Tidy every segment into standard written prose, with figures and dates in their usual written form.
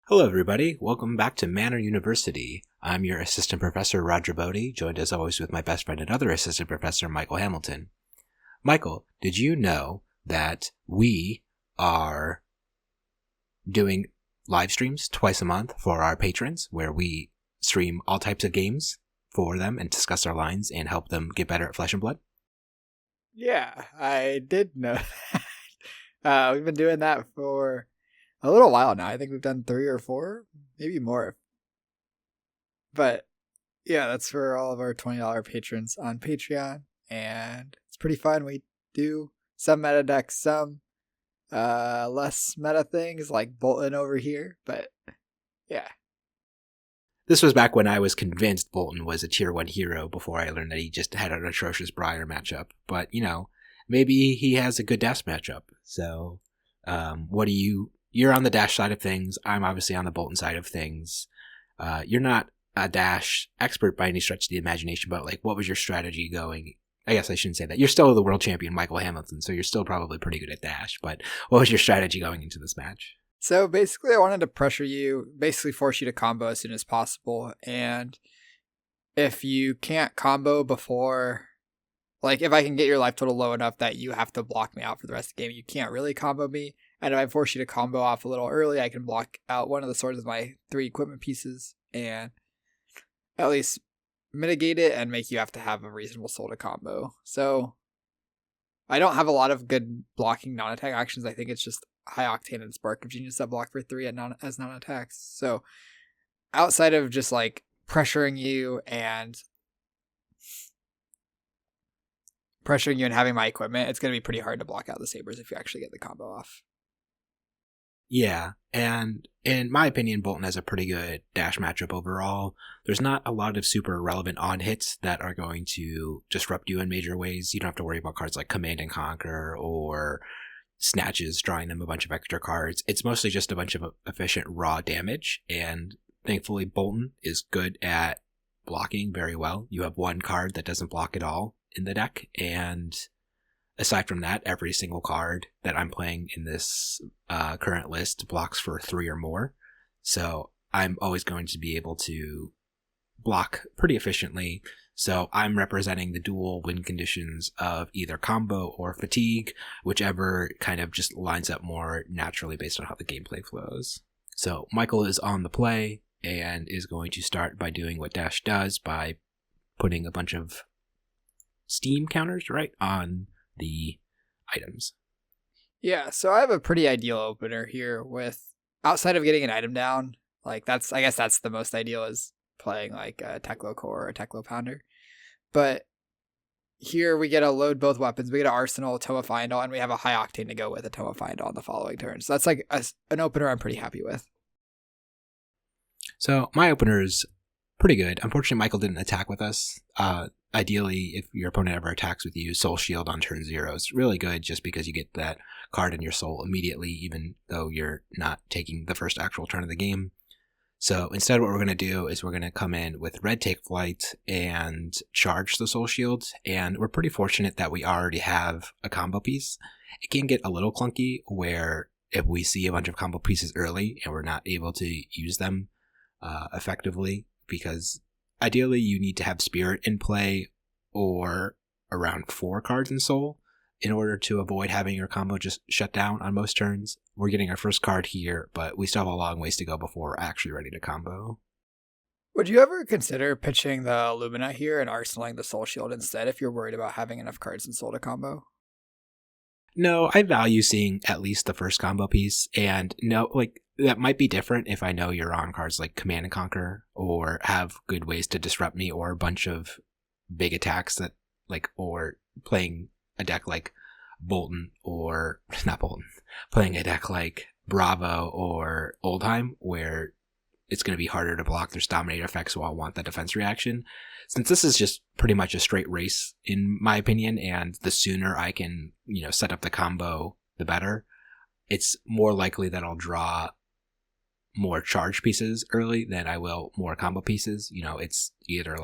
Hello, everybody. Welcome back to Manor University. I'm your assistant professor, Roger Bodee, joined as always with my best friend and other assistant professor, Michael Hamilton. Michael, did you know that we are doing live streams twice a month for our patrons, where we stream all types of games for them and discuss our lines and help them get better at Flesh and Blood? Yeah, I did know that. We've been doing that for a little while now. I think we've done 3 or 4, maybe more. But yeah, that's for all of our $20 patrons on Patreon, and it's pretty fun. We do some meta decks, some less meta things like Boltyn over here, but yeah. This was back when I was convinced Boltyn was a tier 1 hero before I learned that he just had an atrocious Briar matchup. But, maybe he has a good dash matchup. So, you're on the dash side of things. I'm obviously on the Boltyn side of things. You're not a dash expert by any stretch of the imagination, but what was your strategy going? I guess I shouldn't say that. You're still the world champion, Michael Hamilton, so you're still probably pretty good at dash. But what was your strategy going into this match? So basically, I wanted to pressure you, basically force you to combo as soon as possible. And if you can't combo before, if I can get your life total low enough that you have to block me out for the rest of the game, you can't really combo me. And if I force you to combo off a little early, I can block out one of the swords with my 3 equipment pieces and at least mitigate it and make you have to have a reasonable soul to combo. So I don't have a lot of good blocking non-attack actions. I think it's just High Octane and Spark of Genius that block for 3 as non-attacks. So outside of just pressuring you and having my equipment, it's going to be pretty hard to block out the sabers if you actually get the combo off. Yeah, and in my opinion, Boltyn has a pretty good dash matchup overall. There's not a lot of super relevant on hits that are going to disrupt you in major ways. You don't have to worry about cards like Command and Conquer or Snatches, drawing them a bunch of extra cards. It's mostly just a bunch of efficient raw damage, and thankfully Boltyn is good at blocking very well. You have 1 card that doesn't block at all in the deck, and aside from that, every single card that I'm playing in this current list blocks for 3 or more. So I'm always going to be able to block pretty efficiently. So I'm representing the dual win conditions of either combo or fatigue, whichever kind of just lines up more naturally based on how the gameplay flows. So Michael is on the play and is going to start by doing what Dash does by putting a bunch of Steam counters right on the items. Yeah, so I have a pretty ideal opener here with, outside of getting an item down, I guess that's the most ideal, is playing a Teklo Core or a Teklo Pounder. But here we get to load both weapons. We get an Arsenal, a Toa Fiendal, and we have a High Octane to go with a Toa Fiendal on the following turn. So that's an opener I'm pretty happy with. So my opener is pretty good. Unfortunately, Michael didn't attack with us. Ideally, if your opponent ever attacks with you, Soul Shield on turn 0 is really good just because you get that card in your soul immediately, even though you're not taking the first actual turn of the game. So instead, what we're going to do is we're going to come in with Red Take Flight and charge the Soul Shield. And we're pretty fortunate that we already have a combo piece. It can get a little clunky where if we see a bunch of combo pieces early and we're not able to use them effectively, because ideally you need to have Spirit in play or around 4 cards in Soul in order to avoid having your combo just shut down on most turns. We're getting our first card here, but we still have a long ways to go before we're actually ready to combo. Would you ever consider pitching the Lumina here and arsenaling the Soul Shield instead if you're worried about having enough cards in Soul to combo? No, I value seeing at least the first combo piece, and that might be different if I know you're on cards like Command and Conquer or have good ways to disrupt me or a bunch of big attacks that or playing a deck like Boltyn or not Boltyn, playing a deck like Bravo or Oldheim where it's going to be harder to block their dominator effects, so I'll want the defense reaction. Since this is just pretty much a straight race, in my opinion, and the sooner I can, set up the combo, the better, it's more likely that I'll draw more charge pieces early than I will more combo pieces. It's either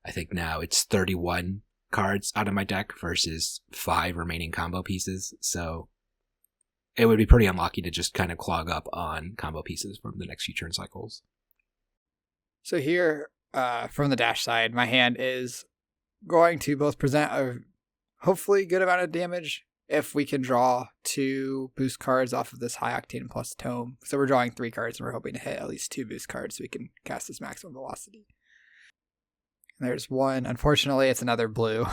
I think now it's 31 cards out of my deck versus 5 remaining combo pieces. So it would be pretty unlucky to just kind of clog up on combo pieces from the next few turn cycles. So here, from the dash side, my hand is going to both present a hopefully good amount of damage if we can draw 2 boost cards off of this High Octane plus Tome. So we're drawing 3 cards and we're hoping to hit at least 2 boost cards so we can cast this maximum velocity. And there's one. Unfortunately, it's another blue.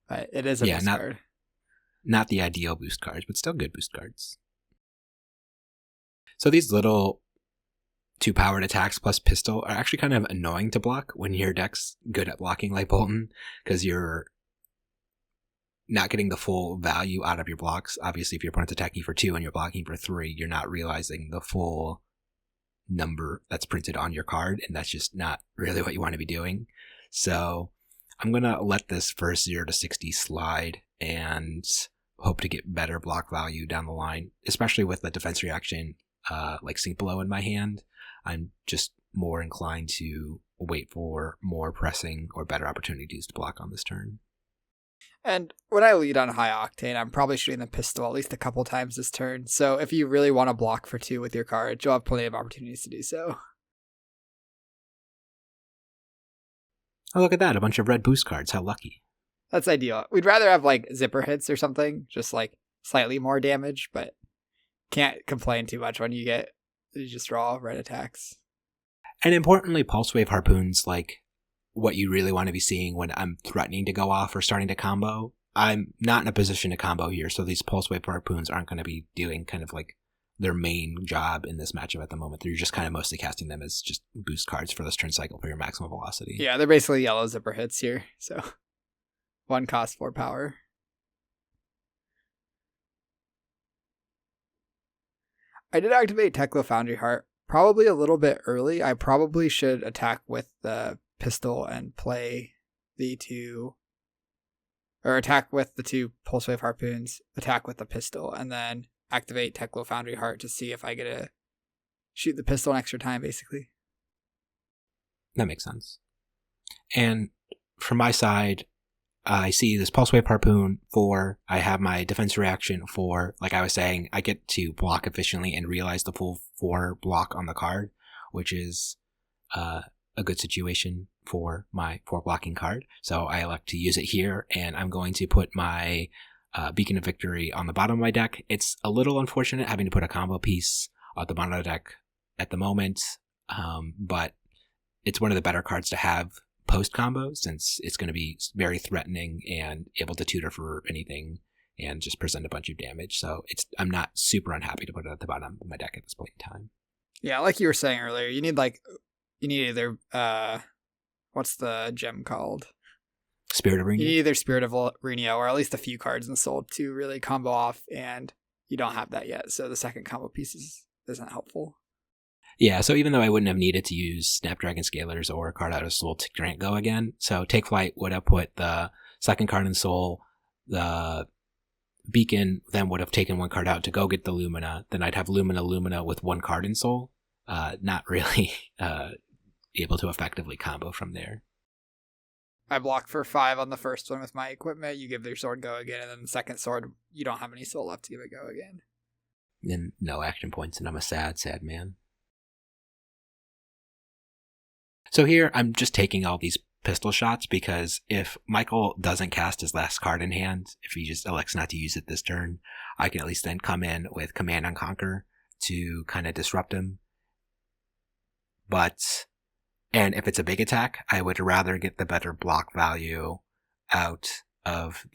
But it is a boost card. Not the ideal boost cards, but still good boost cards. So these little 2 powered attacks plus pistol are actually kind of annoying to block when your deck's good at blocking like Boltyn, because you're not getting the full value out of your blocks. Obviously, if your opponent's attacking for 2 and you're blocking for 3, you're not realizing the full number that's printed on your card, and that's just not really what you want to be doing. So I'm going to let this first 0 to 60 slide and hope to get better block value down the line, especially with the defense reaction like Sink Below in my hand. I'm just more inclined to wait for more pressing or better opportunities to block on this turn. And when I lead on High Octane, I'm probably shooting the pistol at least a couple times this turn. So if you really want to block for 2 with your card, you'll have plenty of opportunities to do so. Oh, look at that. A bunch of red boost cards. How lucky. That's ideal. We'd rather have like zipper hits or something, just like slightly more damage, but can't complain too much when you just draw red attacks. And importantly, Pulse Wave Harpoons, like what you really want to be seeing when I'm threatening to go off or starting to combo. I'm not in a position to combo here, so these Pulse Wave Harpoons aren't going to be doing kind of like their main job in this matchup at the moment. They're just kind of mostly casting them as just boost cards for this turn cycle for your maximum velocity. Yeah, they're basically yellow zipper hits here, so 1 cost 4 power. I did activate Teklo Foundry Heart probably a little bit early. I probably should attack with the pistol and play the 2, or attack with the 2 Pulse Wave Harpoons, attack with the pistol, and then activate Teklo Foundry Heart to see if I get to shoot the pistol an extra time, basically. That makes sense. And from my side, I see this Pulse Wave Harpoon 4. I have my defense reaction 4. Like I was saying, I get to block efficiently and realize the full 4 block on the card, which is a good situation for my 4 blocking card. So I elect to use it here, and I'm going to put my Beacon of Victory on the bottom of my deck. It's a little unfortunate having to put a combo piece at the bottom of the deck at the moment, but it's one of the better cards to have post-combo, since it's going to be very threatening and able to tutor for anything and just present a bunch of damage. So I'm not super unhappy to put it at the bottom of my deck at this point in time. Yeah, like you were saying earlier, you need either what's the gem called? Spirit of Renia? You need either Spirit of Renia or at least a few cards in the soul to really combo off, and you don't have that yet, so the second combo piece isn't helpful. Yeah, so even though I wouldn't have needed to use Snapdragon Scalers or a card out of Soul to grant Go again, so Take Flight would have put the second card in Soul, the Beacon then would have taken 1 card out to go get the Lumina, then I'd have Lumina with 1 card in Soul. Not really able to effectively combo from there. I block for 5 on the first one with my equipment, you give your sword Go again, and then the second sword, you don't have any Soul left to give it Go again. Then no action points, and I'm a sad, sad man. So here, I'm just taking all these pistol shots because if Michael doesn't cast his last card in hand, if he just elects not to use it this turn, I can at least then come in with Command and Conquer to kind of disrupt him. And if it's a big attack, I would rather get the better block value out of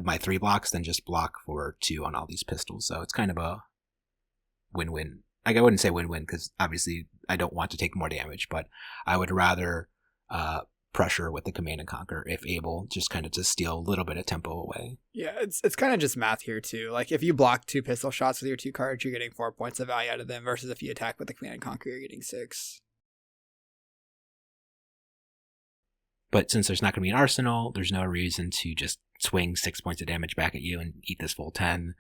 my 3 blocks than just block for 2 on all these pistols. So it's kind of a win-win. I wouldn't say win-win because obviously I don't want to take more damage, but I would rather pressure with the Command and Conquer if able, just kind of to steal a little bit of tempo away. Yeah, it's kind of just math here too. Like if you block 2 pistol shots with your 2 cards, you're getting 4 points of value out of them, versus if you attack with the Command and Conquer, you're getting 6. But since there's not going to be an arsenal, there's no reason to just swing 6 points of damage back at you and eat this full 10.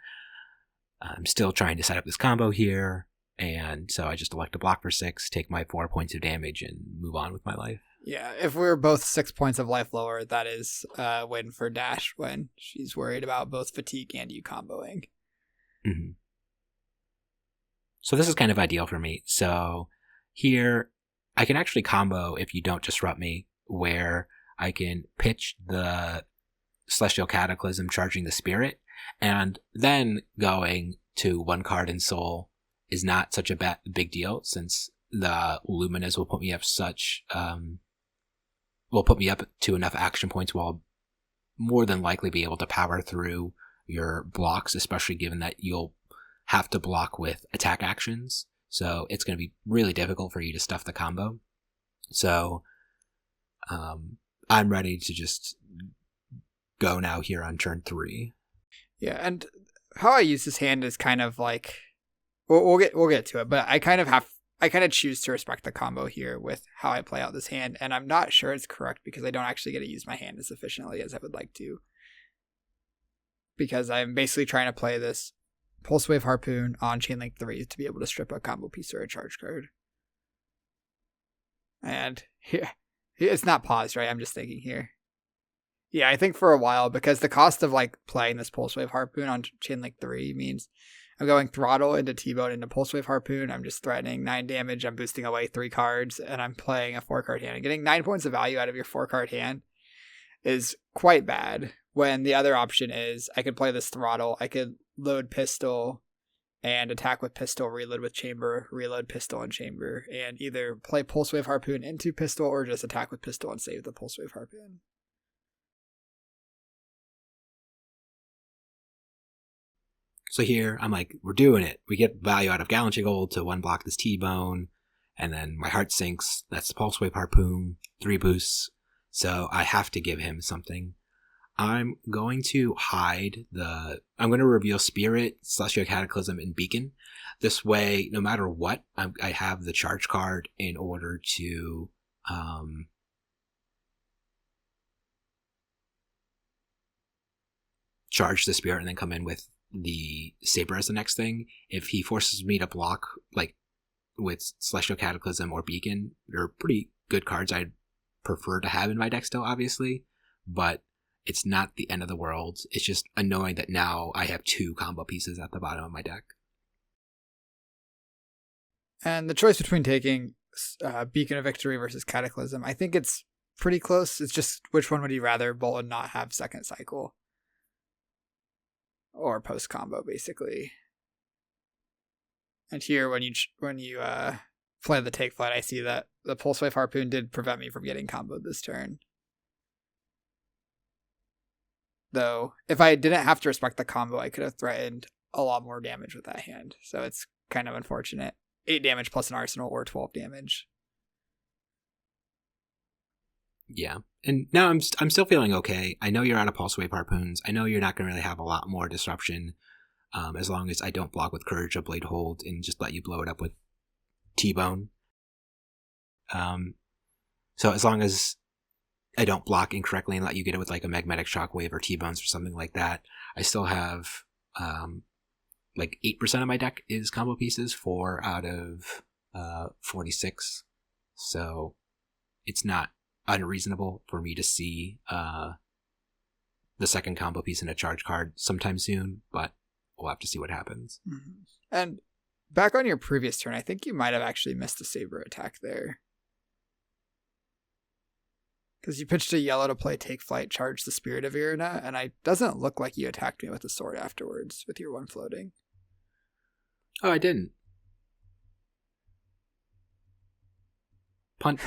I'm still trying to set up this combo here. And so I just elect to block for 6, take my 4 points of damage, and move on with my life. Yeah, if we're both 6 points of life lower, that is a win for Dash when she's worried about both fatigue and you comboing. Mm-hmm. So this is kind of ideal for me. So here, I can actually combo if you don't disrupt me, where I can pitch the Celestial Cataclysm charging the Spirit, and then going to one card in Soul is not such a big deal, since the Luminous will put me up to enough action points while more than likely be able to power through your blocks, especially given that you'll have to block with attack actions. So it's going to be really difficult for you to stuff the combo. So I'm ready to just go now here on turn 3. Yeah, and how I use this hand is kind of like we'll get to it, but I kind of choose to respect the combo here with how I play out this hand, and I'm not sure it's correct because I don't actually get to use my hand as efficiently as I would like to. Because I'm basically trying to play this Pulse Wave Harpoon on Chainlink 3 to be able to strip a combo piece or a charge card. And here, it's not paused, right? I'm just thinking here. Yeah, I think for a while, because the cost of like playing this Pulse Wave Harpoon on Chainlink 3 means I'm going Throttle into T-Bone into Pulse Wave Harpoon. I'm just threatening 9 damage. I'm boosting away 3 cards, and I'm playing a 4-card hand. And getting 9 points of value out of your 4-card hand is quite bad, when the other option is I could play this Throttle. I could load Pistol and attack with Pistol, reload with Chamber, reload Pistol and Chamber, and either play Pulse Wave Harpoon into Pistol or just attack with Pistol and save the Pulse Wave Harpoon. So here, I'm like, we're doing it. We get value out of Gallantry Gold to 1 block this T-Bone, and then my heart sinks. That's the Pulse Wave Harpoon, 3 boosts. So I have to give him something. I'm going to reveal Spirit, Celestial Cataclysm, and Beacon. This way, no matter what, I have the charge card in order to charge the Spirit and then come in with the Saber as the next thing. If he forces me to block, like with Celestial Cataclysm or Beacon, they're pretty good cards I'd prefer to have in my deck still, obviously, but it's not the end of the world. It's just annoying that now I have 2 combo pieces at the bottom of my deck. And the choice between taking Beacon of Victory versus Cataclysm, I think it's pretty close. It's just which one would you rather Boltyn not have second cycle? Or post combo, basically. And here, when you play the Take Flight, I see that the Pulse Wave Harpoon did prevent me from getting comboed this turn. Though, if I didn't have to respect the combo, I could have threatened a lot more damage with that hand. So it's kind of unfortunate. 8 damage plus an arsenal or 12 damage. Yeah. And now I'm still feeling okay. I know you're out of Pulse Wave Harpoons. I know you're not going to really have a lot more disruption as long as I don't block with Courage of Blade Hold and just let you blow it up with T-Bone. So as long as I don't block incorrectly and let you get it with like a Magnetic Shockwave or T-Bones or something like that, I still have like 8% of my deck is combo pieces, 4 out of 46. So it's not unreasonable for me to see the second combo piece in a charge card sometime soon, but we'll have to see what happens. Mm-hmm. And back on your previous turn, I think you might have actually missed a Saber attack there. Because you pitched a yellow to play Take Flight, charge the Spirit of Irina, and it doesn't look like you attacked me with a sword afterwards with your 1 floating. Oh, I didn't. Punt.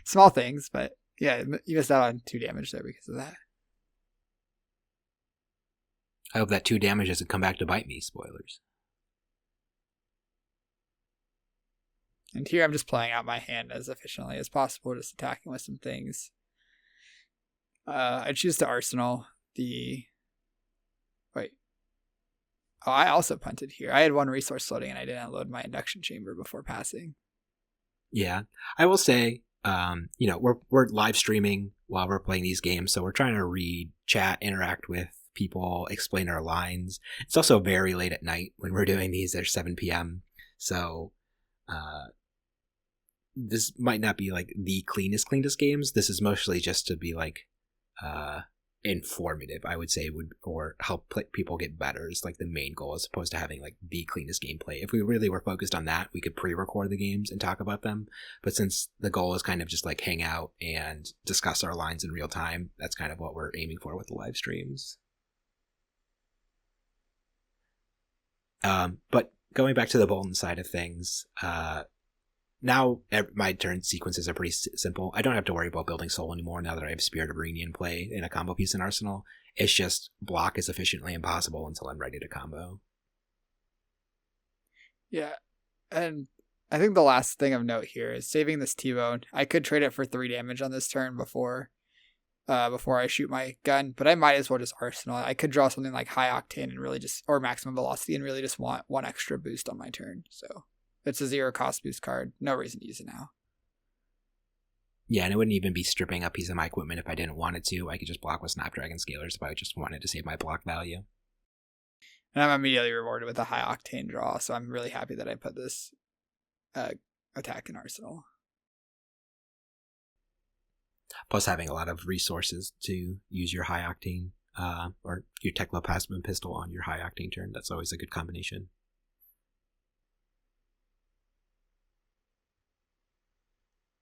Small things, but yeah, you missed out on 2 damage there because of that. I hope that 2 damage doesn't come back to bite me, spoilers. And here I'm just playing out my hand as efficiently as possible, just attacking with some things. I choose to Arsenal the... Wait. Oh, I also punted here. I had 1 resource loading and I didn't load my induction chamber before passing. Yeah, I will say, we're live streaming while we're playing these games, so we're trying to read chat, interact with people, explain our lines. It's also very late at night when we're doing these. They're 7 p.m. So this might not be like the cleanest games. This is mostly just to be like informative, I would say, or help people get better is like the main goal, as opposed to having like the cleanest gameplay. If we really were focused on that, we could pre-record the games and talk about them. But since the goal is kind of just like hang out and discuss our lines in real time, that's kind of what we're aiming for with the live streams. But going back to the Boltyn side of things, now my turn sequences are pretty simple. I don't have to worry about building soul anymore now that I have Spirit of Reunion play in a combo piece in Arsenal. It's just block as efficiently impossible until I'm ready to combo. Yeah, and I think the last thing of note here is saving this T-Bone. I could trade it for 3 damage on this turn before I shoot my gun, but I might as well just Arsenal. I could draw something like High Octane and really just, or Maximum Velocity, and really just want 1 extra boost on my turn, so... It's a 0 cost boost card. No reason to use it now. Yeah, and it wouldn't even be stripping a piece of my equipment if I didn't want it to. I could just block with Snapdragon Scalers if I just wanted to save my block value. And I'm immediately rewarded with a High Octane draw, so I'm really happy that I put this attack in Arsenal. Plus having a lot of resources to use your High Octane or your Tecloplasma Pistol on your High Octane turn. That's always a good combination.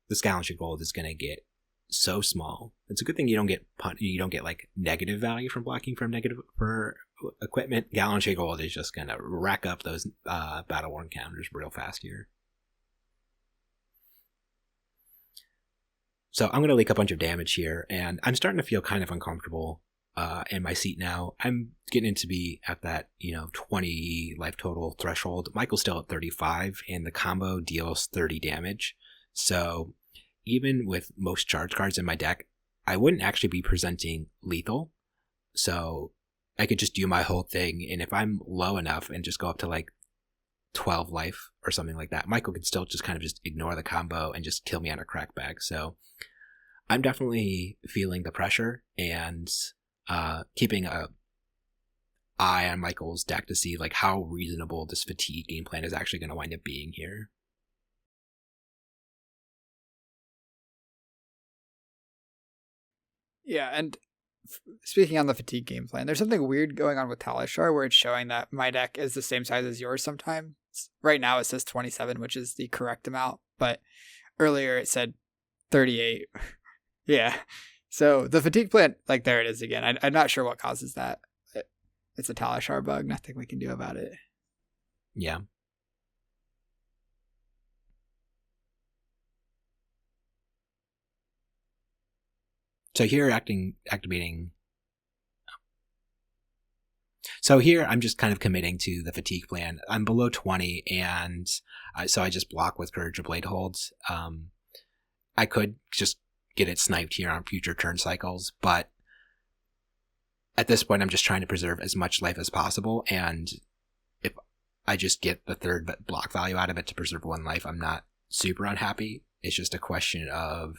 The Scallon Gold is going to get so small. It's a good thing you don't get like negative value from blocking from negative for equipment. Gallantry Gold is just going to rack up those battle worn counters real fast here. So I'm going to leak a bunch of damage here, and I'm starting to feel kind of uncomfortable in my seat now. I'm getting to be at that 20 life total threshold. Michael's still at 35, and the combo deals 30 damage. So even with most charge cards in my deck, I wouldn't actually be presenting lethal. So I could just do my whole thing, and if I'm low enough and just go up to like 12 life or something like that, Michael could still just kind of just ignore the combo and just kill me on a crackback. So I'm definitely feeling the pressure and keeping a eye on Michael's deck to see like how reasonable this fatigue game plan is actually going to wind up being here. Yeah, and speaking on the fatigue game plan, there's something weird going on with Talishar where it's showing that my deck is the same size as yours sometimes. Right now it says 27, which is the correct amount, but earlier it said 38. Yeah. So the fatigue plan, like there it is again. I'm not sure what causes that. It's a Talishar bug. Nothing we can do about it. Yeah. So here activating. So here I'm just kind of committing to the fatigue plan. I'm below 20, and so I just block with Courage of Blade Holds. I could just get it sniped here on future turn cycles, but at this point I'm just trying to preserve as much life as possible, and if I just get the third block value out of it to preserve 1 life, I'm not super unhappy. It's just a question of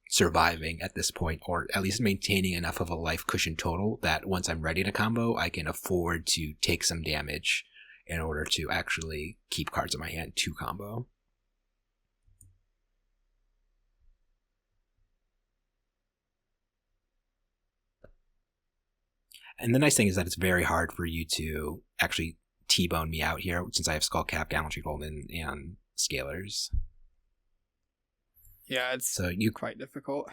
surviving at this point, or at least maintaining enough of a life cushion total that once I'm ready to combo, I can afford to take some damage in order to actually keep cards in my hand to combo. And the nice thing is that it's very hard for you to actually T-bone me out here since I have Skullcap, Gallantry Golden, and Scalers. Yeah, it's quite difficult.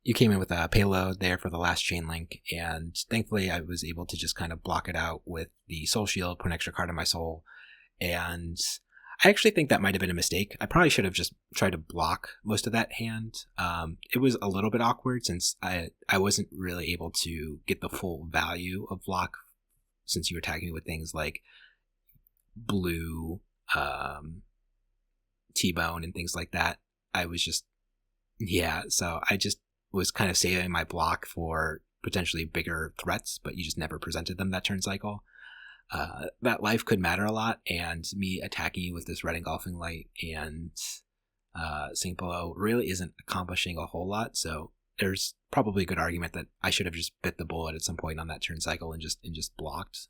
You came in with a payload there for the last chain link, and thankfully I was able to just kind of block it out with the Soul Shield, put an extra card in my soul, and I actually think that might have been a mistake. I probably should have just tried to block most of that hand. It was a little bit awkward since I wasn't really able to get the full value of block since you were attacking me with things like blue, T-bone, and things like that. I was just, so I just was kind of saving my block for potentially bigger threats, but you just never presented them that turn cycle. That life could matter a lot, and me attacking you with this Red Engulfing Light and St. Below really isn't accomplishing a whole lot, so there's probably a good argument that I should have just bit the bullet at some point on that turn cycle and just blocked.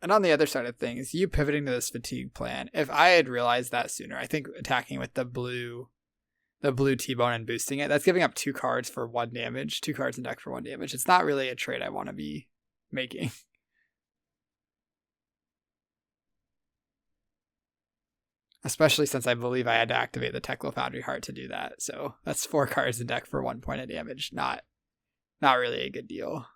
And on the other side of things, you pivoting to this fatigue plan, if I had realized that sooner, I think attacking with the blue the blue T-bone and boosting it. That's giving up 2 cards for 1 damage, 2 cards in deck for 1 damage. It's not really a trade I want to be making. Especially since I believe I had to activate the Teklo Foundry Heart to do that. So that's 4 cards in deck for 1 point of damage. Not really a good deal.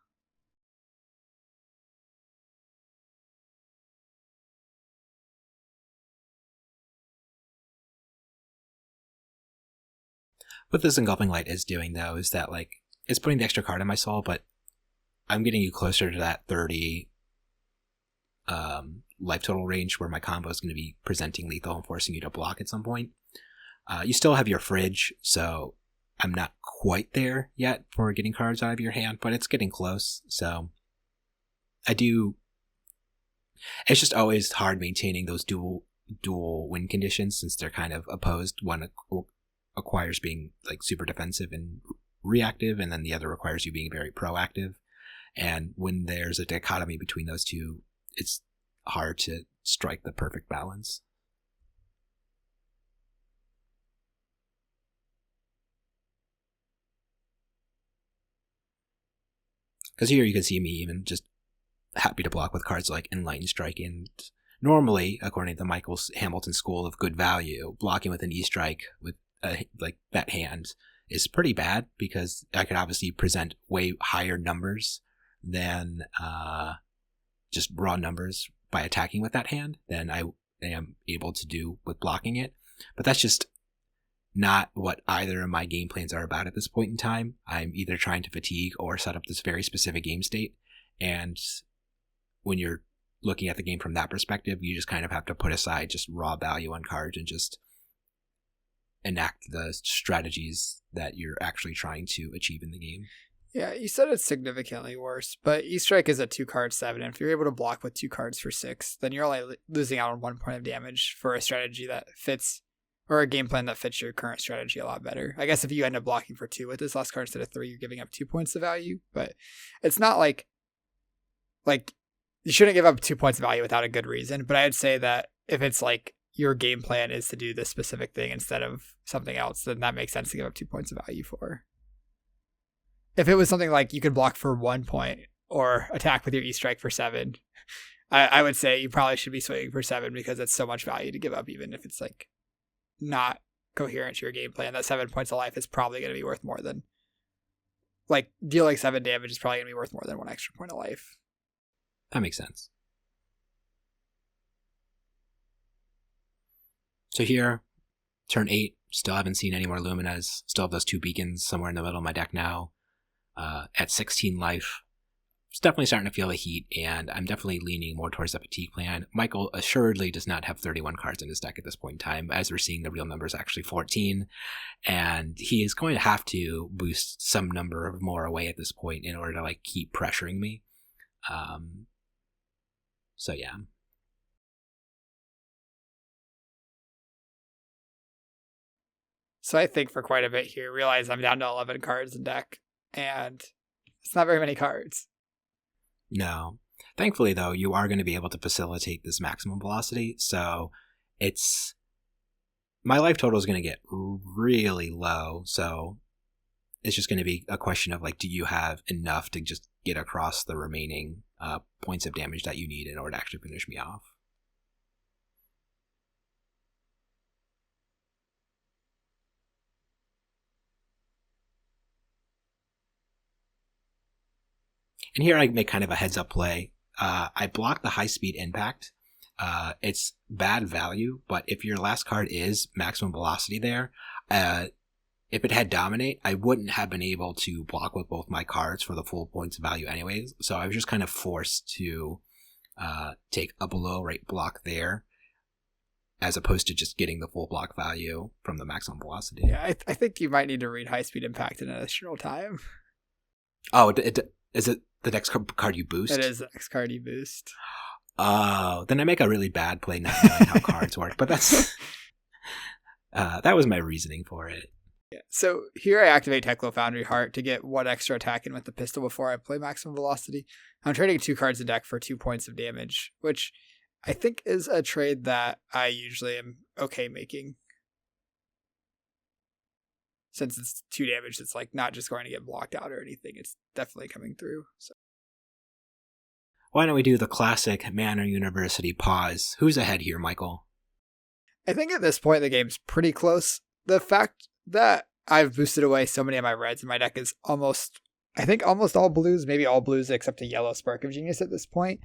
What this Engulfing Light is doing, though, is that, like, it's putting the extra card in my soul, but I'm getting you closer to that 30 life total range where my combo is going to be presenting lethal and forcing you to block at some point. You still have your fridge, so I'm not quite there yet for getting cards out of your hand, but it's getting close. So it's just always hard maintaining those dual win conditions since they're kind of opposed. One acquires being like super defensive and reactive, and then the other requires you being very proactive. And when there's a dichotomy between those two, it's hard to strike the perfect balance. Because here you can see me even just happy to block with cards like Enlightened Strike, and normally, according to Michael Hamilton's school of good value, blocking with an E-Strike with like that hand is pretty bad because I could obviously present way higher numbers than just raw numbers by attacking with that hand than I am able to do with blocking it. But that's just not what either of my game plans are about at this point in time. I'm either trying to fatigue or set up this very specific game state. And when you're looking at the game from that perspective, you just kind of have to put aside just raw value on cards and just enact the strategies that you're actually trying to achieve in the game. Yeah, you said it's significantly worse, but E-Strike is a 2-card 7, and if you're able to block with 2 cards for 6, then you're only losing out on 1 point of damage for a strategy that fits, or a game plan that fits your current strategy a lot better. I guess if you end up blocking for 2 with this last card instead of 3, you're giving up 2 points of value, but it's not like you shouldn't give up 2 points of value without a good reason, but I'd say that if it's like your game plan is to do this specific thing instead of something else, then that makes sense to give up 2 points of value for. If it was something like you could block for 1 point or attack with your E-Strike for 7, I would say you probably should be swinging for 7 because it's so much value to give up, even if it's like not coherent to your game plan. That 7 points of life is probably going to be worth more than, like, dealing 7 damage is probably going to be worth more than 1 extra point of life. That makes sense. So here, turn 8, still haven't seen any more Luminas, still have those 2 beacons somewhere in the middle of my deck now. At 16 life, it's definitely starting to feel the heat, and I'm definitely leaning more towards the fatigue plan. Michael assuredly does not have 31 cards in his deck at this point in time, as we're seeing the real number is actually 14, and he is going to have to boost some number of more away at this point in order to like keep pressuring me. So yeah. So I think for quite a bit here, realize I'm down to 11 cards in deck, and it's not very many cards. No. Thankfully, though, you are going to be able to facilitate this maximum velocity, so my life total is going to get really low, so it's just going to be a question of, like, do you have enough to just get across the remaining points of damage that you need in order to actually finish me off? And here I make kind of a heads up play. I block the high speed impact. It's bad value, but if your last card is maximum velocity there, if it had dominate, I wouldn't have been able to block with both my cards for the full points of value anyways. So I was just kind of forced to take a below rate block there, as opposed to just getting the full block value from the maximum velocity. Yeah, I think you might need to read high speed impact in additional time. Oh, is it the next card you boost? It is the next card you boost. Oh, then I make a really bad play not knowing how cards work, but that's that was my reasoning for it. Yeah. So here I activate Teklo Foundry Heart to get 1 extra attack in with the pistol before I play maximum velocity. I'm trading 2 cards in deck for 2 points of damage, which I think is a trade that I usually am okay making. since it's 2 damage, it's like not just going to get blocked out or anything. It's definitely coming through. So Why don't we do the classic Manor University pause? Who's ahead here, Michael? I think at this point the game's pretty close. The fact that I've boosted away so many of my reds and my deck is almost all blues, maybe all blues except a yellow Spark of Genius at this point,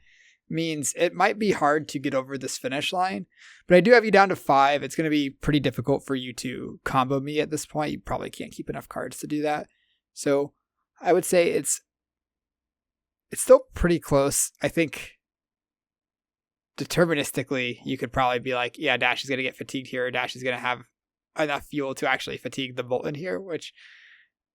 means it might be hard to get over this finish line. But I do have you down to 5. It's going to be pretty difficult for you to combo me at this point. You probably can't keep enough cards to do that. So I would say it's still pretty close. I think deterministically, you could probably be like, yeah, Dash is going to get fatigued here, or Dash is going to have enough fuel to actually fatigue the Boltyn here, which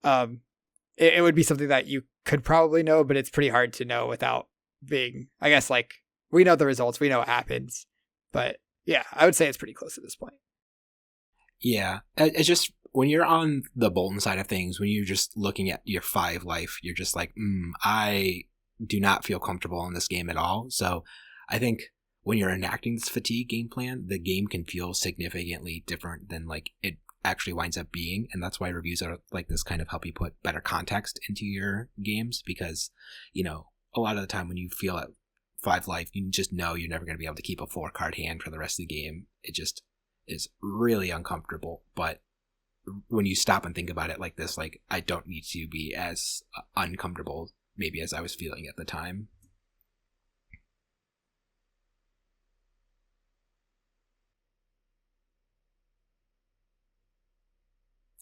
it would be something that you could probably know, but it's pretty hard to know without being, I guess, like, we know the results, we know what happens. But yeah, I would say it's pretty close at this point. Yeah, it's just when you're on the Boltyn side of things, when you're just looking at your 5 life, you're just like, I do not feel comfortable in this game at all. So I think when you're enacting this fatigue game plan, the game can feel significantly different than like it actually winds up being. And that's why reviews are like this kind of help you put better context into your games, because, you know, a lot of the time when you feel at 5 life, you just know you're never going to be able to keep a 4-card hand for the rest of the game. It just is really uncomfortable. But when you stop and think about it like this, like, I don't need to be as uncomfortable maybe as I was feeling at the time.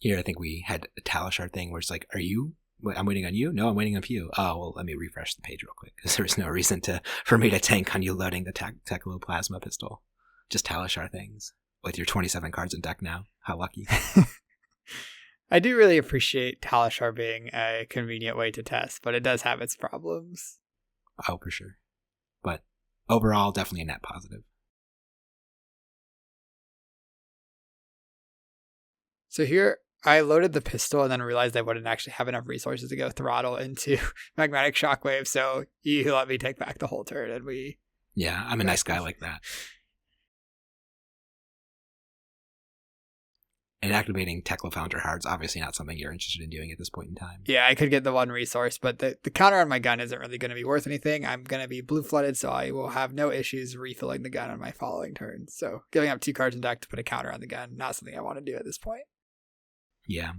Here, I think we had a Talishar thing where it's like, are you? I'm waiting on you? No, I'm waiting on you. Oh, well, let me refresh the page real quick, because there's no reason for me to tank on you loading the Teklo Plasma Pistol. Just Talishar things with your 27 cards in deck now. How lucky. I do really appreciate Talishar being a convenient way to test, but it does have its problems. Oh, for sure. But overall, definitely a net positive. So here, I loaded the pistol and then realized I wouldn't actually have enough resources to go throttle into Magmatic Shockwave, so you let me take back the whole turn, and we... Yeah, I'm a nice guy like that. And activating Teklo Founder Hard's obviously not something you're interested in doing at this point in time. Yeah, I could get the 1 resource, but the counter on my gun isn't really going to be worth anything. I'm going to be blue flooded, so I will have no issues refilling the gun on my following turn. So giving up 2 cards in deck to put a counter on the gun, not something I want to do at this point. Yeah.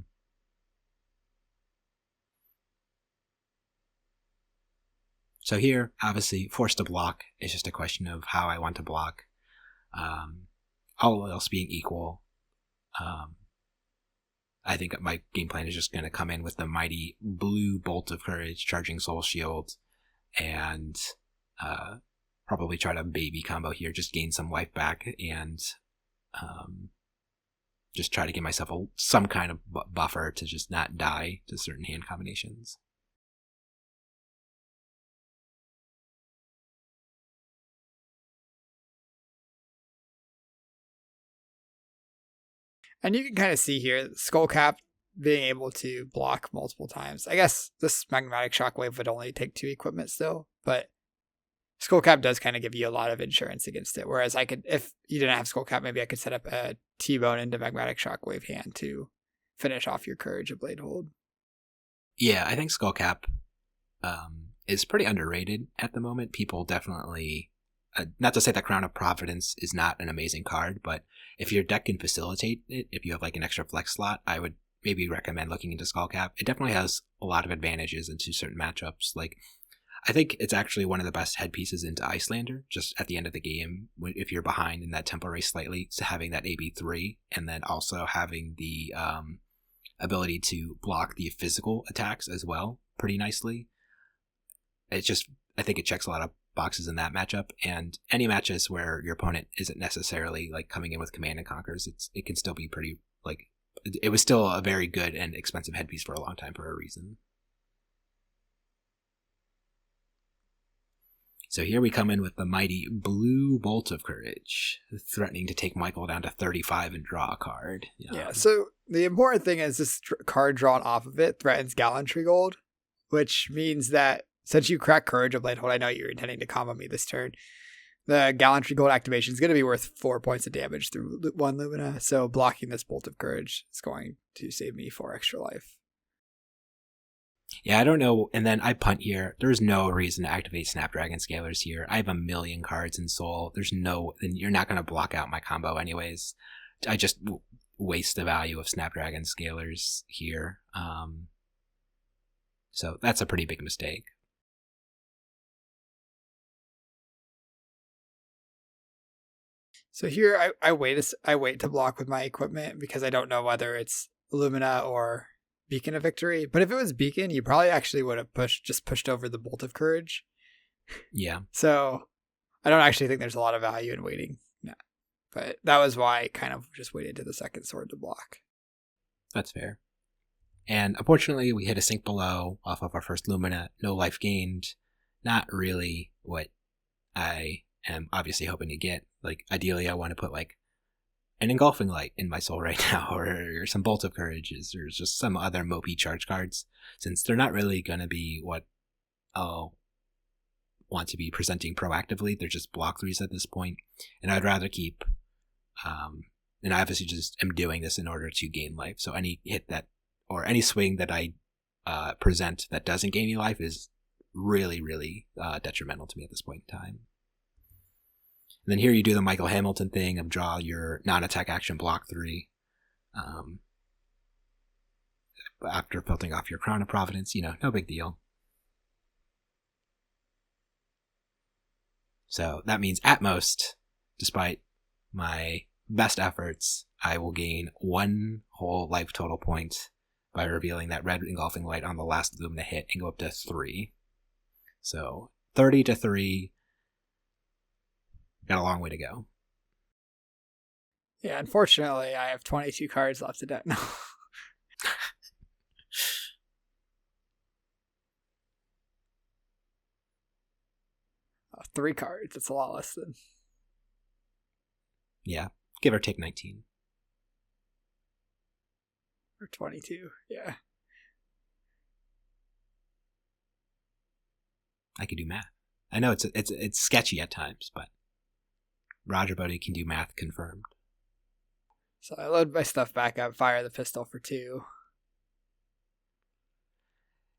So here, obviously, forced to block is just a question of how I want to block. All else being equal, I think my game plan is just going to come in with the mighty blue Bolt of Courage, charging Soul Shield, and probably try to baby combo here, just gain some life back, and just try to give myself some kind of buffer to just not die to certain hand combinations. And you can kind of see here, Skullcap being able to block multiple times. I guess this Magmatic Shockwave would only take 2 equipment still, but Skullcap does kind of give you a lot of insurance against it. Whereas I could, if you didn't have Skullcap, maybe I could set up a T-Bone into Magmatic Shockwave hand to finish off your Courage of Blade Hold. Yeah, I think Skullcap is pretty underrated at the moment. People definitely... not to say that Crown of Providence is not an amazing card, but if your deck can facilitate it, if you have like an extra flex slot, I would maybe recommend looking into Skullcap. It definitely has a lot of advantages into certain matchups. Like, I think it's actually one of the best headpieces into Icelander, just at the end of the game, if you're behind in that tempo race slightly, so having that AB3, and then also having the ability to block the physical attacks as well pretty nicely. It's just, I think it checks a lot of boxes in that matchup, and any matches where your opponent isn't necessarily like coming in with Command and Conquers, it can still be pretty, like, it was still a very good and expensive headpiece for a long time for a reason. So here we come in with the mighty blue Bolt of Courage, threatening to take Michael down to 35 and draw a card. Yeah, so the important thing is this card drawn off of it threatens Gallantry Gold, which means that since you crack Courage of Blade Hold, I know you're intending to combo me this turn. The Gallantry Gold activation is going to be worth 4 points of damage through 1 Lumina, so blocking this Bolt of Courage is going to save me 4 extra life. Yeah, I don't know. And then I punt here. There's no reason to activate Snapdragon Scalers here. I have 1,000,000 cards in Soul. And you're not going to block out my combo anyways. I just waste the value of Snapdragon Scalers here. So that's a pretty big mistake. So here I wait to block with my equipment because I don't know whether it's Lumina or Beacon of Victory. But if it was Beacon, you probably actually would have pushed over the Bolt of Courage. Yeah. So I don't actually think there's a lot of value in waiting. Yeah. But that was why I kind of just waited to the second sword to block. That's fair. And unfortunately, we hit a sink below off of our first Lumina. No life gained. Not really what I am obviously hoping to get. Like, ideally, I want to put, like, an Engulfing Light in my Soul right now, or some Bolt of Courages, or just some other mopey charge cards, since they're not really going to be what I'll want to be presenting proactively. They're just block 3s at this point, and I'd rather keep, and I obviously just am doing this in order to gain life, so any hit that, or any swing that I present that doesn't gain me life is really, really detrimental to me at this point in time. And then here you do the Michael Hamilton thing of draw your non-attack action block 3. After filtering off your Crown of Providence, no big deal. So that means at most, despite my best efforts, I will gain 1 whole life total point by revealing that red Engulfing Light on the last Lumina hit and go up to 3. So 30 to 3. Got a long way to go. Yeah, unfortunately, I have 22 cards left to deck now. 3 cards. That's a lot less than. Yeah, give or take 19. Or 22, yeah. I could do math. I know it's sketchy at times, but Roger Bodee can do math confirmed. So I load my stuff back up, fire the pistol for 2.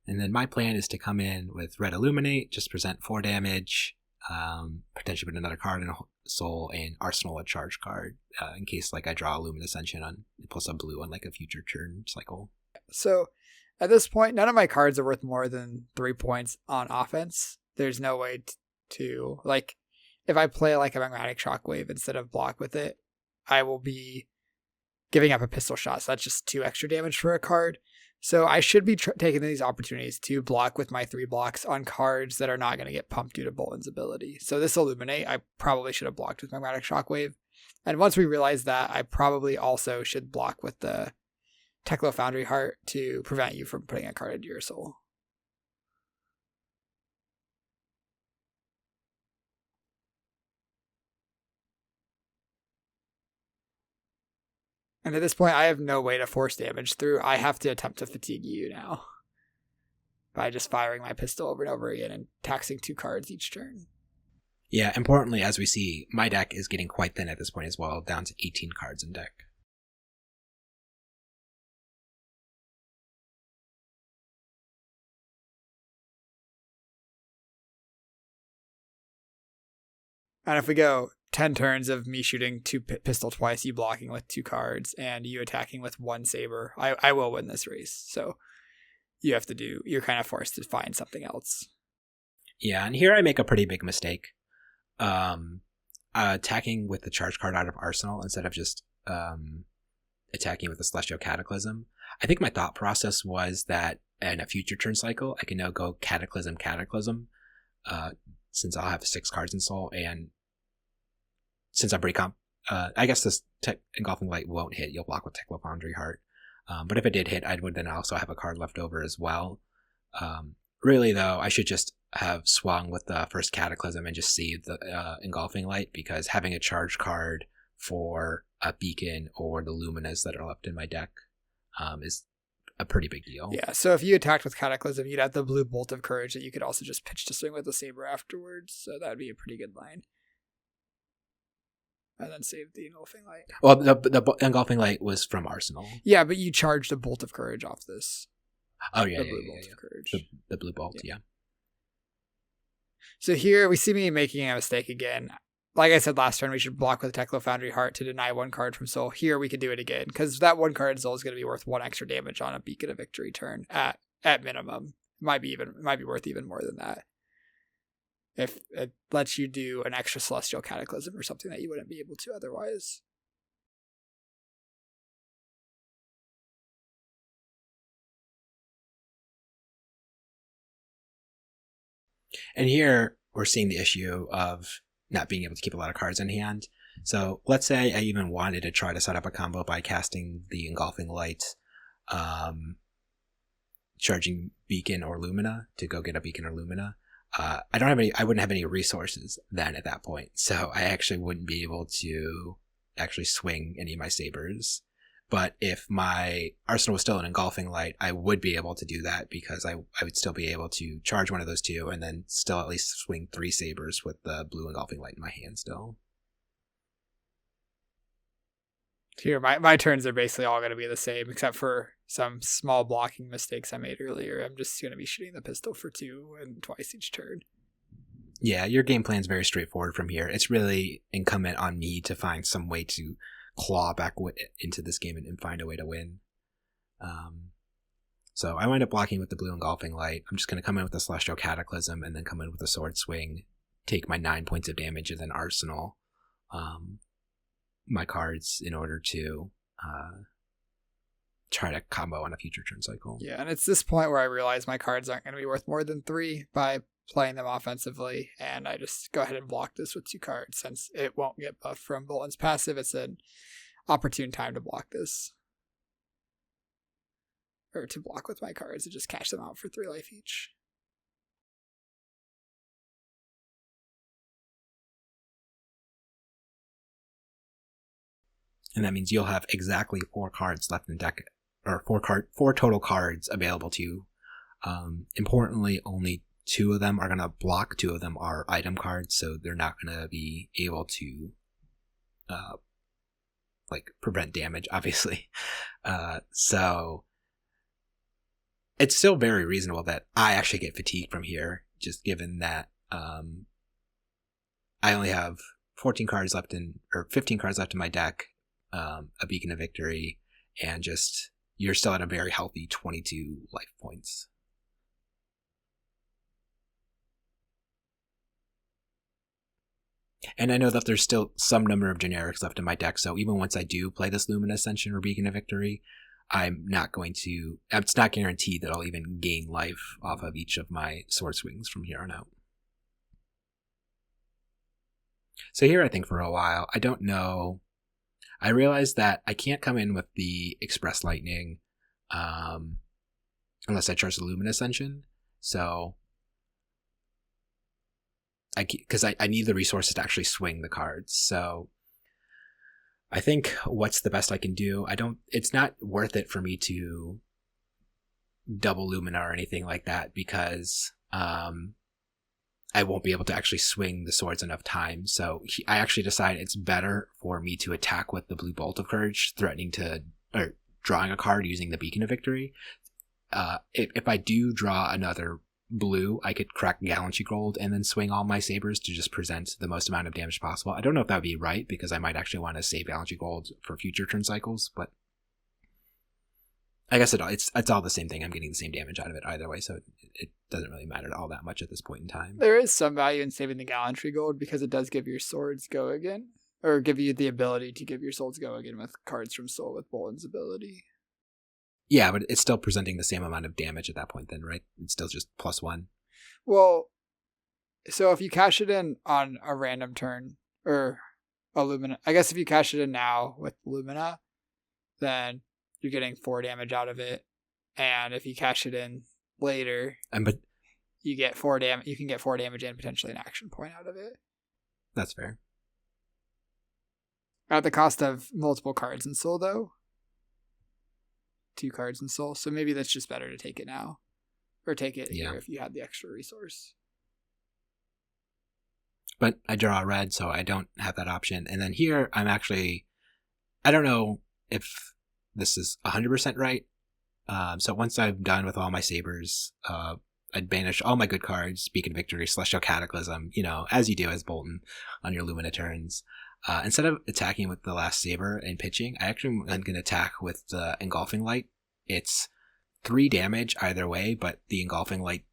And then my plan is to come in with Red Illuminate, just present 4 damage, potentially put another card in Soul, and Arsenal a charge card, in case I draw a Lumen Ascension on plus a blue on a future turn cycle. So at this point, none of my cards are worth more than 3 points on offense. There's no way to if I play a Magmatic Shockwave instead of block with it, I will be giving up a pistol shot. So that's just 2 extra damage for a card. So I should be taking these opportunities to block with my 3 blocks on cards that are not going to get pumped due to Boltyn's ability. So this Illuminate, I probably should have blocked with Magmatic Shockwave. And once we realize that, I probably also should block with the Teklo Foundry Heart to prevent you from putting a card into your Soul. And at this point, I have no way to force damage through. I have to attempt to fatigue you now by just firing my pistol over and over again and taxing 2 cards each turn. Yeah, importantly, as we see, my deck is getting quite thin at this point as well, down to 18 cards in deck. And if we go 10 turns of me shooting 2 pistol twice, you blocking with 2 cards, and you attacking with 1 saber, I will win this race. So you're kind of forced to find something else. Yeah, and here I make a pretty big mistake. Attacking with the charge card out of Arsenal instead of just attacking with the Celestial Cataclysm. I think my thought process was that in a future turn cycle, I can now go Cataclysm, since I'll have 6 cards in Soul, and since I'm pretty I guess this Engulfing Light won't hit. You'll block with Teklo Foundry Heart. But if it did hit, I would then also have a card left over as well. Really, though, I should just have swung with the first Cataclysm and just saved the Engulfing Light, because having a charge card for a Beacon or the Luminas that are left in my deck is a pretty big deal. Yeah, so if you attacked with Cataclysm, you'd have the blue Bolt of Courage that you could also just pitch to swing with the Saber afterwards. So that would be a pretty good line. and then save the engulfing light. Well, the engulfing light was from Arsenal. Yeah, but you charged a bolt of courage off this. Oh yeah, the yeah, blue yeah, bolt yeah. of courage. The blue bolt, yeah. So here we see me making a mistake again. Like I said last turn, we should block with Teklo Foundry Heart to deny one card from Soul. Here we can do it again, because that one card Soul is going to be worth 1 extra damage on a Beacon of Victory turn at minimum. Might be worth even more than that. If it lets you do an extra Celestial Cataclysm or something that you wouldn't be able to otherwise. And here we're seeing the issue of not being able to keep a lot of cards in hand. So let's say I even wanted to try to set up a combo by casting the Engulfing Light, charging Beacon or Lumina to go get a Beacon or Lumina. I wouldn't have any resources then at that point. So I actually wouldn't be able to actually swing any of my sabers. But if my arsenal was still an Engulfing Light, I would be able to do that, because I would still be able to charge one of those two and then still at least swing 3 sabers with the blue Engulfing Light in my hand still. Here, my turns are basically all going to be the same, except for some small blocking mistakes I made earlier. I'm just going to be shooting the pistol for 2 and twice each turn. Yeah, your game plan's very straightforward from here. It's really incumbent on me to find some way to claw back into this game and find a way to win. So I wind up blocking with the blue Engulfing Light. I'm just going to come in with the Celestial Cataclysm and then come in with a Sword Swing, take my 9 points of damage, and then arsenal my cards in order to try to combo on a future turn cycle. Yeah, and it's this point where I realize my cards aren't going to be worth more than 3 by playing them offensively, and I just go ahead and block this with 2 cards. Since it won't get buffed from Boltyn's passive, it's an opportune time to block this. Or to block with my cards and just cash them out for 3 life each. And that means you'll have exactly 4 cards left in deck, or 4 total cards available to you. Importantly, only 2 of them are going to block, 2 of them are item cards, so they're not going to be able to prevent damage, obviously. So it's still very reasonable that I actually get fatigued from here, just given that I only have 15 cards left in my deck, a Beacon of Victory, and just you're still at a very healthy 22 life points. And I know that there's still some number of generics left in my deck, so even once I do play this Lumen Ascension or Beacon of Victory, it's not guaranteed that I'll even gain life off of each of my Sword Swings from here on out. So here I think for a while, I don't know. I realized that I can't come in with the Express Lightning unless I charge the Lumen Ascension. So because I need the resources to actually swing the cards. So I think what's the best I can do? It's not worth it for me to double Lumina or anything like that, because I won't be able to actually swing the swords enough times. So I actually decided it's better for me to attack with the blue Bolt of Courage, drawing a card using the Beacon of Victory. If I do draw another blue, I could crack Gallantry Gold and then swing all my sabers to just present the most amount of damage possible. I don't know if that would be right, because I might actually want to save Gallantry Gold for future turn cycles, but I guess it's all the same thing. I'm getting the same damage out of it either way, so it doesn't really matter all that much at this point in time. There is some value in saving the Gallantry Gold, because it does give your swords go again, or give you the ability to give your swords go again with cards from Soul with Boltyn's ability. Yeah, but it's still presenting the same amount of damage at that point then, right? It's still just +1. Well, so if you cash it in on a random turn, or a Lumina, I guess if you cash it in now with Lumina, then you're getting 4 damage out of it. And if you cash it in later, you get 4 damage. You can get 4 damage and potentially an action point out of it. That's fair. At the cost of multiple cards in Soul, though. 2 cards in Soul, so maybe that's just better to take it now, or take it here if you had the extra resource. but I draw a red, so I don't have that option. And then here, I don't know if this is 100% right. So once I'm done with all my sabers, I'd banish all my good cards, Beacon Victory, Celestial Cataclysm, as you do as Boltyn on your Lumina turns. Instead of attacking with the last saber and pitching, I actually am going to attack with the Engulfing Light. It's 3 damage either way, but the Engulfing Light,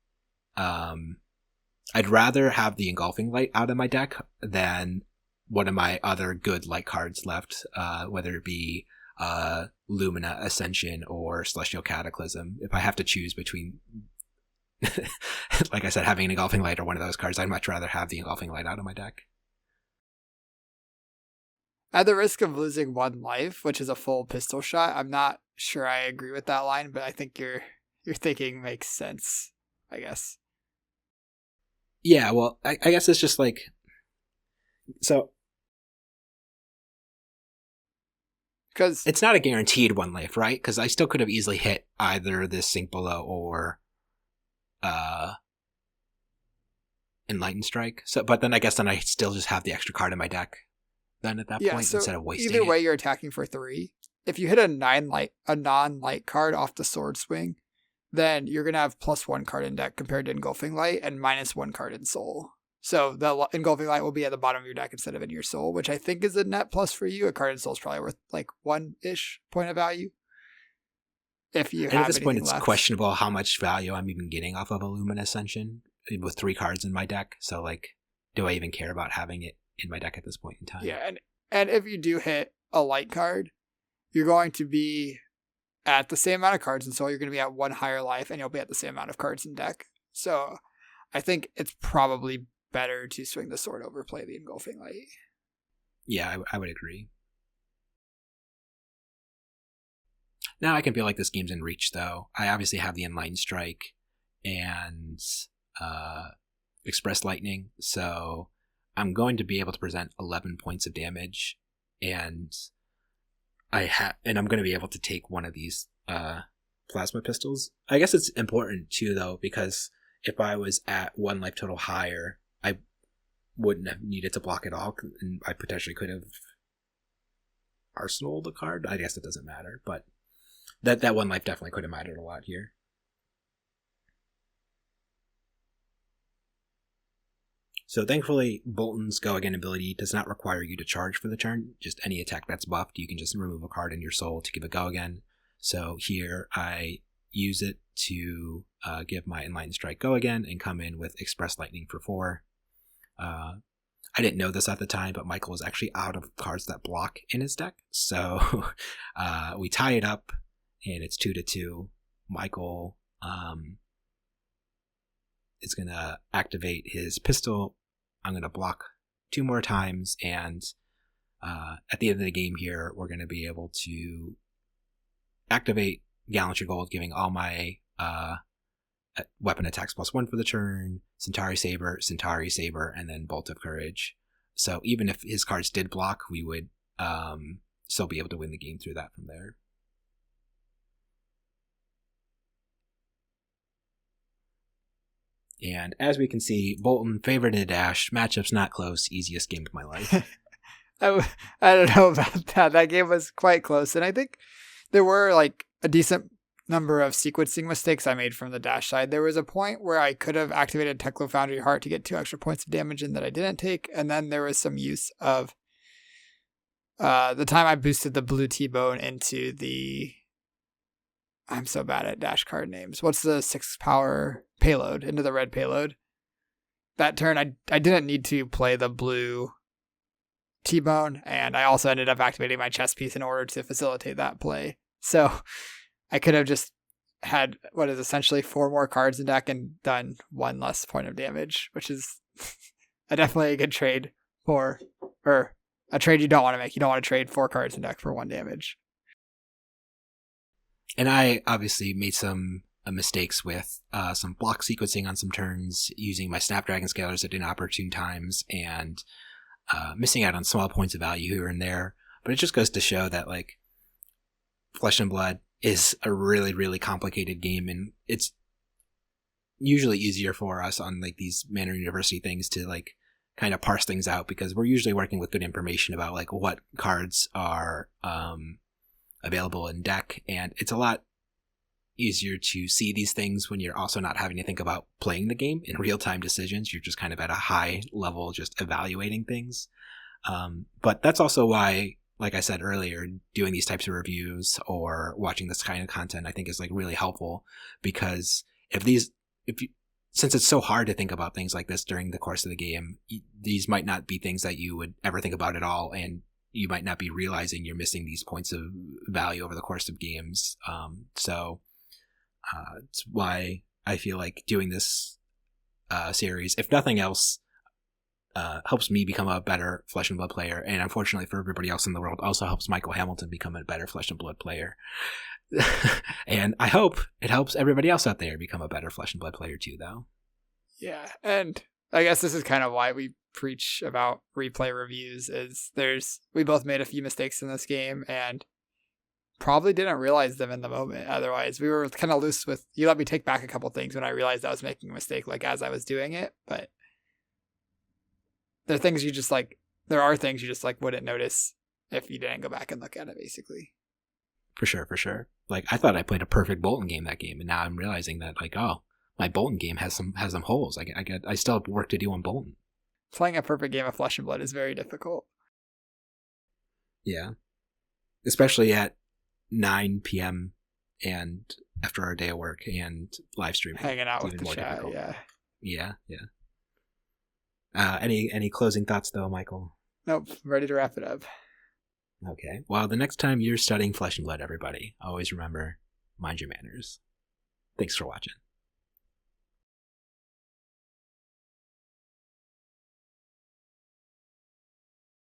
I'd rather have the Engulfing Light out of my deck than one of my other good light cards left, whether it be Lumina Ascension or Celestial Cataclysm. If I have to choose between, like I said, having an Engulfing Light or one of those cards, I'd much rather have the Engulfing Light out of my deck. At the risk of losing 1 life, which is a full pistol shot, I'm not sure I agree with that line, but I think your thinking makes sense, I guess. Yeah, well, I guess it's just like, so because it's not a guaranteed 1 life, right? Because I still could have easily hit either this Sink Below or Enlightened Strike. So, but then I guess I still just have the extra card in my deck then at that point, so instead of wasting either way, it. you're attacking for 3. If you hit a non-light card off the Sword Swing, then you're going to have +1 card in deck compared to Engulfing Light and -1 card in Soul. So the Engulfing Light will be at the bottom of your deck instead of in your Soul, which I think is a net plus for you. A card in Soul is probably worth like 1-ish point of value. If you have at this point, it's left. questionable how much value I'm even getting off of a Lumina Ascension with 3 cards in my deck. So, like, do I even care about having it in my deck at this point in time? Yeah, and if you do hit a light card, you're going to be at the same amount of cards, and so you're going to be at 1 higher life, and you'll be at the same amount of cards in deck. So I think it's probably better to swing the sword over, play the Engulfing Light. Yeah, I would agree. Now I can feel like this game's in reach, though. I obviously have the Enlightened Strike and Express Lightning, so I'm going to be able to present 11 points of damage, and I'm going to be able to take one of these plasma pistols. I guess it's important too, though, because if I was at 1 life total higher, I wouldn't have needed to block it all, and I potentially could have arsenaled the card. I guess it doesn't matter, but that 1 life definitely could have mattered a lot here. So thankfully, Boltyn's Go Again ability does not require you to charge for the turn. Just any attack that's buffed, you can just remove a card in your soul to give a Go Again. So here I use it to give my Enlightened Strike Go Again and come in with Express Lightning for 4. I didn't know this at the time, but Michael was actually out of cards that block in his deck. So we tie it up, and it's 2-2. Michael is going to activate his pistol. I'm going to block 2 more times, and at the end of the game here, we're going to be able to activate Gallantry Gold, giving all my weapon attacks +1 for the turn, Centauri Saber, and then Bolt of Courage. So even if his cards did block, we would still be able to win the game through that from there. And as we can see, Boltyn favored a dash. Matchup's not close. Easiest game of my life. I don't know about that. That game was quite close. And I think there were like a decent number of sequencing mistakes I made from the dash side. There was a point where I could have activated Teklo Foundry Heart to get 2 extra points of damage in that I didn't take. And then there was some use of the time I boosted the blue T-Bone into the... I'm so bad at dash card names. What's the 6 power payload into the red payload? That turn, I didn't need to play the blue T-Bone, and I also ended up activating my chess piece in order to facilitate that play. So I could have just had what is essentially 4 more cards in deck and done 1 less point of damage, which is definitely a good trade or a trade you don't want to make. You don't want to trade 4 cards in deck for 1 damage. And I obviously made some mistakes with some block sequencing on some turns, using my Snapdragon Scalers at inopportune times, and missing out on small points of value here and there. But it just goes to show that, like, Flesh and Blood is a really, really complicated game, and it's usually easier for us on, like, these Manor University things to, like, kind of parse things out, because we're usually working with good information about like what cards are available in deck, and it's a lot easier to see these things when you're also not having to think about playing the game in real-time decisions. You're just kind of at a high level just evaluating things. But that's also why, like I said earlier, doing these types of reviews or watching this kind of content I think is like really helpful, because since it's so hard to think about things like this during the course of the game, these might not be things that you would ever think about at all, and you might not be realizing you're missing these points of value over the course of games. So it's why I feel like doing this series, if nothing else, helps me become a better Flesh and Blood player, and unfortunately for everybody else in the world, also helps Michael Hamilton become a better Flesh and Blood player. And I hope it helps everybody else out there become a better Flesh and Blood player too, though. Yeah, and I guess this is kind of why we preach about replay reviews, is we both made a few mistakes in this game and probably didn't realize them in the moment. Otherwise, we were kind of loose with, you let me take back a couple things when I realized I was making a mistake, like as I was doing it. But there are things you just like wouldn't notice if you didn't go back and look at it, basically. For sure. Like, I thought I played a perfect Boltyn game that game, and now I'm realizing that, like, oh, my Boltyn game has some holes. I still have work to do on Boltyn. Playing a perfect game of Flesh and Blood is very difficult. Yeah. Especially at 9 p.m. and after our day of work and live streaming. Hanging out with the chat, difficult. Yeah. Any closing thoughts, though, Michael? Nope. Ready to wrap it up. Okay. Well, the next time you're studying Flesh and Blood, everybody, always remember, mind your manners. Thanks for watching.